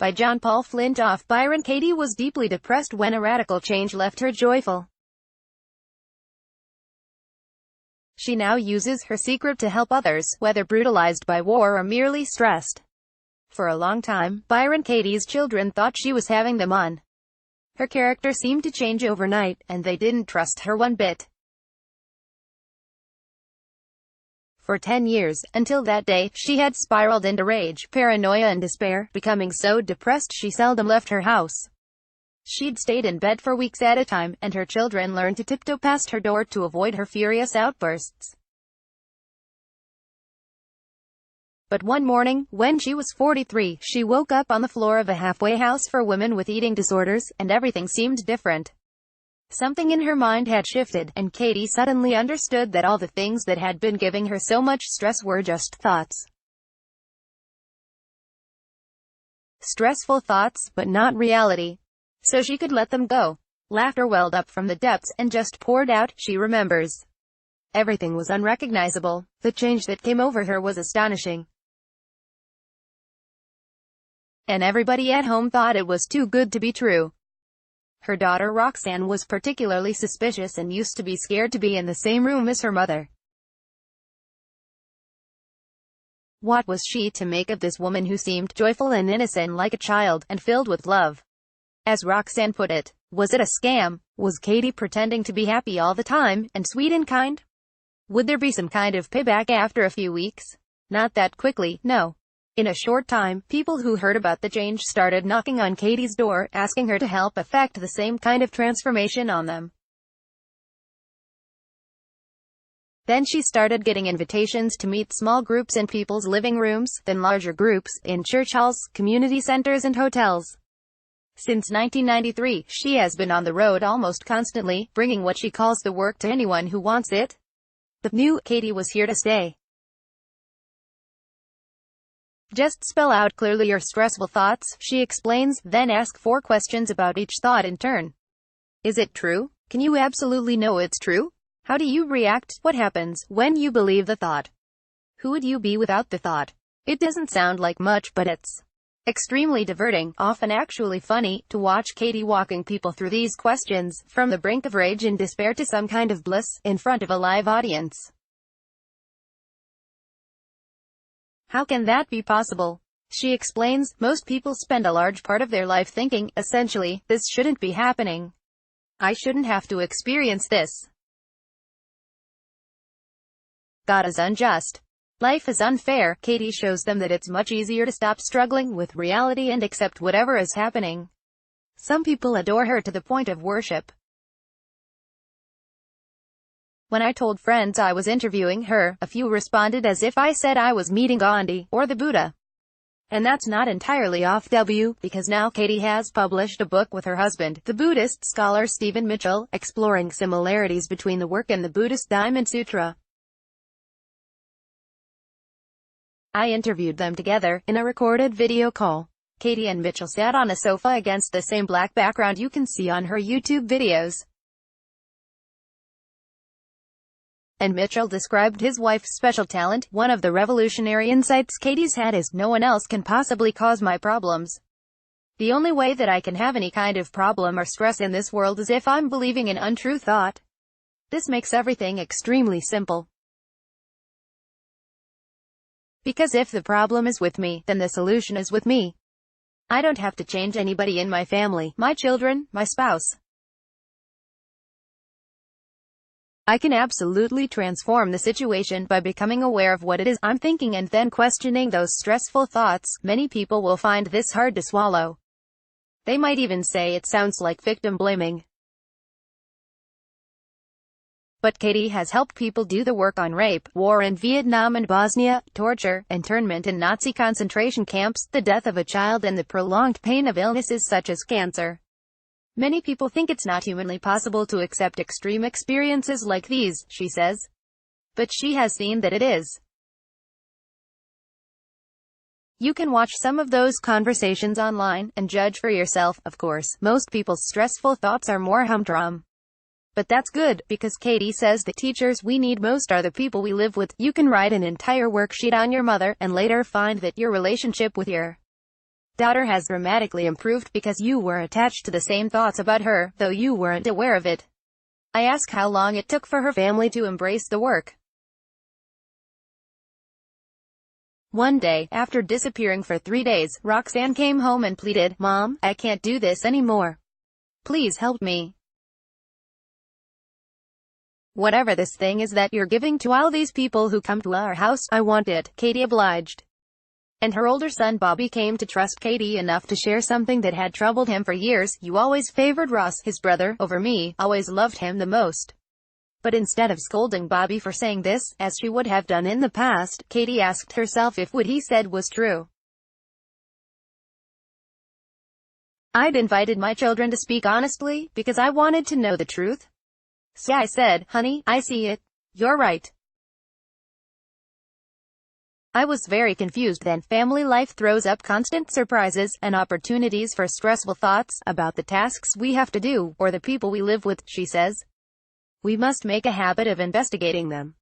By John-Paul Flintoff. Byron Katie was deeply depressed when a radical change left her joyful. She now uses her secret to help others, whether brutalized by war or merely stressed. For a long time, Byron Katie's children thought she was having them on. Her character seemed to change overnight, and they didn't trust her one bit. For 10 years, until that day, she had spiraled into rage, paranoia and despair, becoming so depressed she seldom left her house. She'd stayed in bed for weeks at a time, and her children learned to tiptoe past her door to avoid her furious outbursts. But one morning, when she was 43, she woke up on the floor of a halfway house for women with eating disorders, and everything seemed different. Something in her mind had shifted, and Katie suddenly understood that all the things that had been giving her so much stress were just thoughts. Stressful thoughts, but not reality. So she could let them go. Laughter welled up from the depths, and just poured out. She remembers. Everything was unrecognizable. The change that came over her was astonishing. And everybody at home thought it was too good to be true. Her daughter Roxanne was particularly suspicious and used to be scared to be in the same room as her mother. What was she to make of this woman who seemed joyful and innocent like a child, and filled with love? As Roxanne put it, was it a scam? Was Katie pretending to be happy all the time, and sweet and kind? Would there be some kind of payback after a few weeks? Not that quickly, no. In a short time, people who heard about the change started knocking on Katie's door, asking her to help effect the same kind of transformation on them. Then she started getting invitations to meet small groups in people's living rooms, then larger groups, in church halls, community centers and hotels. Since 1993, she has been on the road almost constantly, bringing what she calls the work to anyone who wants it. The new Katie was here to stay. Just spell out clearly your stressful thoughts, she explains, then ask 4 questions about each thought in turn. Is it true? Can you absolutely know it's true? How do you react? What happens when you believe the thought? Who would you be without the thought? It doesn't sound like much, but it's extremely diverting, often actually funny, to watch Katie walking people through these questions, from the brink of rage and despair to some kind of bliss, in front of a live audience. How can that be possible? She explains, most people spend a large part of their life thinking, essentially, this shouldn't be happening. I shouldn't have to experience this. God is unjust. Life is unfair. Katie shows them that it's much easier to stop struggling with reality and accept whatever is happening. Some people adore her to the point of worship. When I told friends I was interviewing her, a few responded as if I said I was meeting Gandhi, or the Buddha. And that's not entirely off because now Katie has published a book with her husband, the Buddhist scholar Stephen Mitchell, exploring similarities between the work and the Buddhist Diamond Sutra. I interviewed them together, in a recorded video call. Katie and Mitchell sat on a sofa against the same black background you can see on her YouTube videos. And Mitchell described his wife's special talent. One of the revolutionary insights Katie's had is, no one else can possibly cause my problems. The only way that I can have any kind of problem or stress in this world is if I'm believing an untrue thought. This makes everything extremely simple. Because if the problem is with me, then the solution is with me. I don't have to change anybody in my family, my children, my spouse. I can absolutely transform the situation by becoming aware of what it is I'm thinking and then questioning those stressful thoughts. Many people will find this hard to swallow. They might even say it sounds like victim blaming. But Katie has helped people do the work on rape, war in Vietnam and Bosnia, torture, internment in Nazi concentration camps, the death of a child and the prolonged pain of illnesses such as cancer. Many people think it's not humanly possible to accept extreme experiences like these, she says. But she has seen that it is. You can watch some of those conversations online, and judge for yourself. Of course, most people's stressful thoughts are more humdrum. But that's good, because Katie says the teachers we need most are the people we live with. You can write an entire worksheet on your mother, and later find that your relationship with your Daughter has dramatically improved because you were attached to the same thoughts about her, though you weren't aware of it. I ask how long it took for her family to embrace the work. One day, after disappearing for 3 days, Roxanne came home and pleaded, "Mom, I can't do this anymore. Please help me. Whatever this thing is that you're giving to all these people who come to our house, I want it." Katie obliged. And her older son Bobby came to trust Katie enough to share something that had troubled him for years. "You always favored Ross, his brother, over me, always loved him the most." But instead of scolding Bobby for saying this, as she would have done in the past, Katie asked herself if what he said was true. "I'd invited my children to speak honestly, because I wanted to know the truth. So I said, honey, I see it. You're right. I was very confused then. Family life throws up constant surprises and opportunities for stressful thoughts about the tasks we have to do, or the people we live with," she says. "We must make a habit of investigating them.